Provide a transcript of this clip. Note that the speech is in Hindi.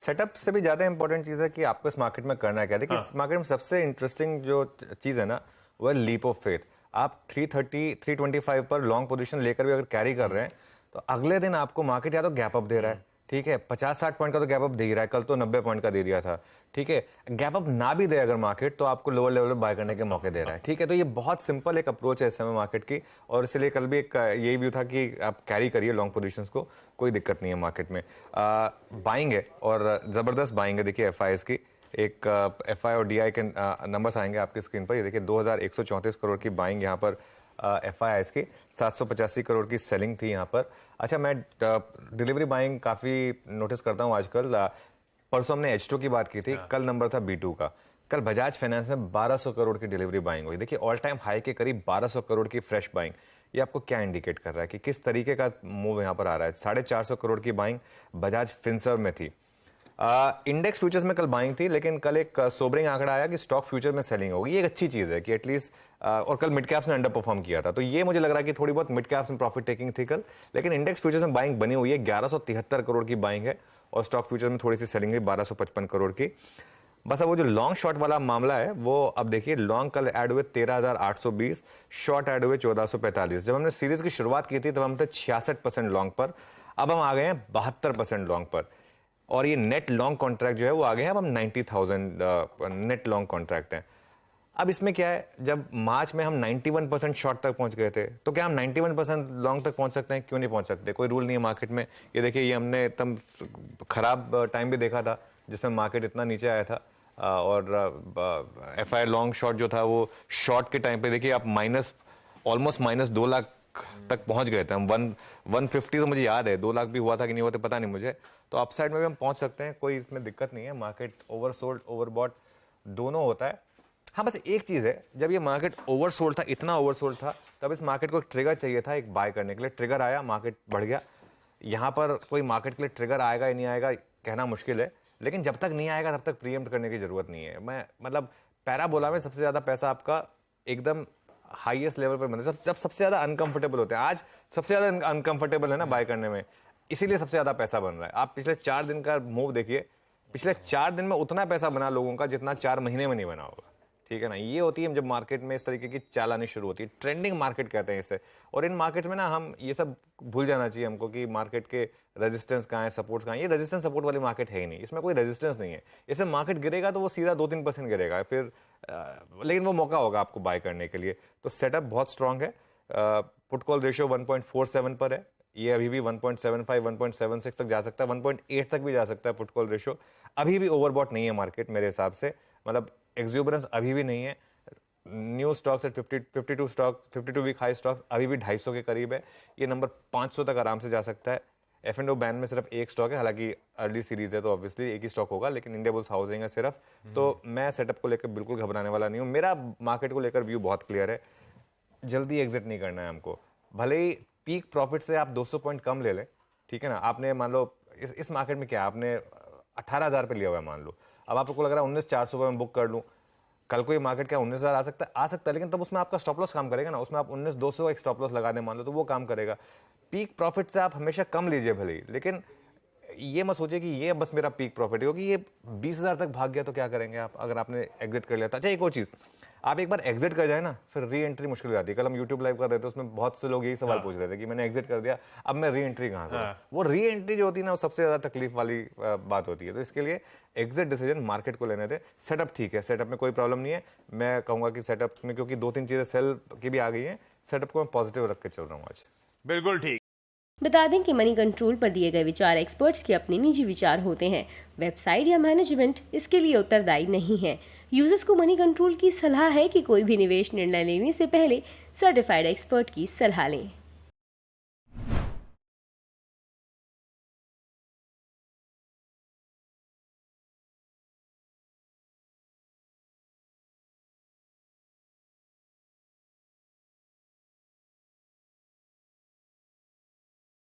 सेटअप से भी ज्यादा इंपॉर्टेंट चीज है कि आपको इस मार्केट में करना है क्या। देखिए इस मार्केट में सबसे इंटरेस्टिंग जो चीज है ना वो है लीप ऑफ फेथ। आप 330 325 पर लॉन्ग पोजीशन लेकर भी अगर कैरी कर रहे हैं तो अगले दिन आपको मार्केट या तो गैप अप दे रहा है, ठीक है, 50-60 पॉइंट का तो गैप अप दे ही रहा है, कल तो 90 पॉइंट का दे दिया था, ठीक है। गैप अप ना भी दे अगर मार्केट तो आपको लोअर लेवल पे बाय करने के मौके दे रहा है, ठीक है। तो ये बहुत सिंपल एक अप्रोच है इस समय मार्केट की, और इसलिए कल भी एक यही व्यू था कि आप कैरी करिए लॉन्ग पोजीशंस को, कोई दिक्कत नहीं है मार्केट में। बाइंग है और जबरदस्त बाइंग है। देखिए एफआईएस की एक एफआई और डीआई के नंबर्स आएंगे आपकी स्क्रीन पर। ये देखिए 2134 करोड़ की बाइंग यहाँ पर एफआईआईएस की, 785 करोड़ की सेलिंग थी यहाँ पर। अच्छा, मैं डिलीवरी बाइंग काफ़ी नोटिस करता हूँ आजकल। परसों हमने H2 की बात की थी, कल नंबर था B2 का। कल बजाज फाइनेंस में 1200 करोड़ की डिलीवरी बाइंग हुई। देखिए ऑल टाइम हाई के करीब 1200 करोड़ की फ्रेश बाइंग। ये आपको क्या इंडिकेट कर रहा है कि किस तरीके का मूव यहाँ पर आ रहा है। 450 करोड़ की बाइंग बजाज फिनसर्व में थी। इंडेक्स फ्यूचर्स में कल बाइंग थी, लेकिन कल एक सोबरिंग आंकड़ा आया कि स्टॉक फ्यूचर में सेलिंग होगी। ये एक अच्छी चीज है कि एटलीस्ट, और कल मिड कैप्स ने अंडर परफॉर्म किया था, तो ये मुझे लग रहा है कि थोड़ी बहुत मिड कैप्स में प्रॉफिट टेकिंग थी कल। लेकिन इंडेक्स फ्यूचर्स में बाइंग बनी हुई है, 1173 करोड़ की बाइंग है, और स्टॉक फ्यूचर में थोड़ी सी सेलिंग है 1255 करोड़ की। बस अब वो जो लॉन्ग शॉर्ट वाला मामला है वो अब देखिए, लॉन्ग कल ऐड हुए 13,820, शॉर्ट ऐड हुए 1445। जब हमने सीरीज की शुरुआत की थी तब हम थे 66% लॉन्ग पर, अब हम आ गए हैं 72% लॉन्ग पर, और ये नेट लॉन्ग कॉन्ट्रैक्ट जो है वो आ गए हैं अब हम 90,000 नेट लॉन्ग कॉन्ट्रैक्ट हैं। अब इसमें क्या है, जब मार्च में हम 91% शॉर्ट तक पहुंच गए थे, तो क्या हम 91% लॉन्ग तक पहुंच सकते हैं? क्यों नहीं पहुंच सकते? कोई रूल नहीं है मार्केट में। ये देखिए, ये हमने एकदम खराब टाइम भी देखा था जिसमें मार्केट इतना नीचे आया था, और एफआई लॉन्ग शॉर्ट जो था वो शॉर्ट के टाइम पे देखिए आप ऑलमोस्ट माइनस 2 लाख तक पहुंच गए थे हम। 150 तो मुझे याद है, 2 लाख भी हुआ था कि नहीं हुआ था पता नहीं मुझे। तो अपसाइड में भी हम पहुंच सकते हैं, कोई इसमें दिक्कत नहीं है। मार्केट ओवरसोल्ड ओवरबॉट दोनों होता है। हाँ, बस एक चीज है, जब ये मार्केट ओवरसोल्ड था, इतना ओवरसोल्ड था, तब इस मार्केट को एक ट्रिगर चाहिए था एक बाय करने के लिए। ट्रिगर आया, मार्केट बढ़ गया। यहाँ पर कोई मार्केट के लिए ट्रिगर आएगा या नहीं आएगा कहना मुश्किल है, लेकिन जब तक नहीं आएगा तब तक प्रीएम्प्ट करने की जरूरत नहीं है। मैं मतलब पैराबोला में सबसे ज्यादा पैसा आपका एकदम हाईएस्ट लेवल पर बनता है जब सबसे ज्यादा अनकंफर्टेबल होते हैं। आज सबसे ज्यादा अनकंफर्टेबल है ना बाय करने में, इसीलिए सबसे ज्यादा पैसा बन रहा है। आप पिछले 4 दिन का मूव देखिए, पिछले 4 दिन में उतना पैसा बना लोगों का जितना 4 महीने में नहीं बना होगा, ठीक है ना। ये होती है जब मार्केट में इस तरीके की चाल आनी शुरू होती है, ट्रेंडिंग मार्केट कहते हैं इसे। और इन मार्केट में ना हम ये सब भूल जाना चाहिए हमको कि मार्केट के रेजिस्टेंस कहाँ है, सपोर्ट्स कहाँ है। ये रेजिस्टेंस सपोर्ट वाली मार्केट है ही नहीं, इसमें कोई रेजिस्टेंस नहीं है। इससे मार्केट गिरेगा तो वो सीधा 2-3% गिरेगा फिर, लेकिन वो मौका होगा आपको बाय करने के लिए। तो सेटअप बहुत स्ट्रांग है। पुट कॉल रेशियो 1.47 पर है, ये अभी भी 1.75 1.76 तक जा सकता है, 1.8 तक भी जा सकता है पुट कॉल रेशियो। अभी भी ओवरबॉट नहीं है मार्केट मेरे हिसाब से, मतलब एक्सुबरेंस अभी भी नहीं है। New stocks at 52 stock, 52 week high stocks अभी भी 250 के करीब है। ये नंबर 500 तक आराम से जा सकता है। F&O बैन में सिर्फ एक स्टॉक है, हालांकि अर्ली सीरीज है तो ऑब्वियसली एक ही स्टॉक होगा, लेकिन इंडिया बुल्स हाउसिंग है सिर्फ। तो मैं सेटअप को लेकर बिल्कुल घबराने वाला नहीं हूँ। मेरा मार्केट को लेकर व्यू बहुत क्लियर है, जल्दी एग्जिट नहीं करना है हमको। भले ही पीक प्रॉफिट से आप 200 पॉइंट कम ले लें, ठीक है ना। आपने मान लो इस मार्केट में क्या आपने 18,000 पे लिया हुआ है मान लो, अब आपको लग रहा है 19,400 में बुक कर लूँ, कल को ये मार्केट क्या 19,000 आ सकता है, लेकिन तब उसमें आपका स्टॉप लॉस काम करेगा ना। उसमें आप 19,200 एक स्टॉप लॉस लगा दें मान लो, तो वो काम करेगा। पीक प्रॉफिट से आप हमेशा कम लीजिए भले ही, लेकिन ये मत सोचिए कि ये बस मेरा पीक प्रॉफिट है, क्योंकि ये 20,000 तक भाग गया तो क्या करेंगे आप, अगर आपने एग्जिट कर लिया था। अच्छा, एक और चीज, आप एक बार एग्जिट कर जाए ना फिर री एंट्री मुश्किल हो जाती है। कल हम यूट्यूब लाइव कर रहे थे, उसमें बहुत से लोग यही सवाल पूछ रहे थे कि मैंने एग्जिट कर दिया, अब मैं री एंट्री कहाँ करूँ। वो री एंट्री जो होती है ना, वो सबसे ज्यादा तकलीफ वाली बात होती है। तो इसके लिए एग्जिट डिसीजन मार्केट को लेने थे। सेटअप ठीक है, सेटअप में कोई प्रॉब्लम नहीं है। मैं कहूंगा कि सेटअप में क्योंकि 2-3 चीजें सेल की भी आ गई हैं, सेटअप को मैं पॉजिटिव रख के चल रहा हूँ आज। बिल्कुल ठीक। बता दें कि मनी कंट्रोल पर दिए गए विचार एक्सपर्ट्स के अपने निजी विचार होते हैं। वेबसाइट या मैनेजमेंट इसके लिए उत्तरदायी नहीं है। यूजर्स को मनी कंट्रोल की सलाह है कि कोई भी निवेश निर्णय लेने से पहले सर्टिफाइड एक्सपर्ट की सलाह लें।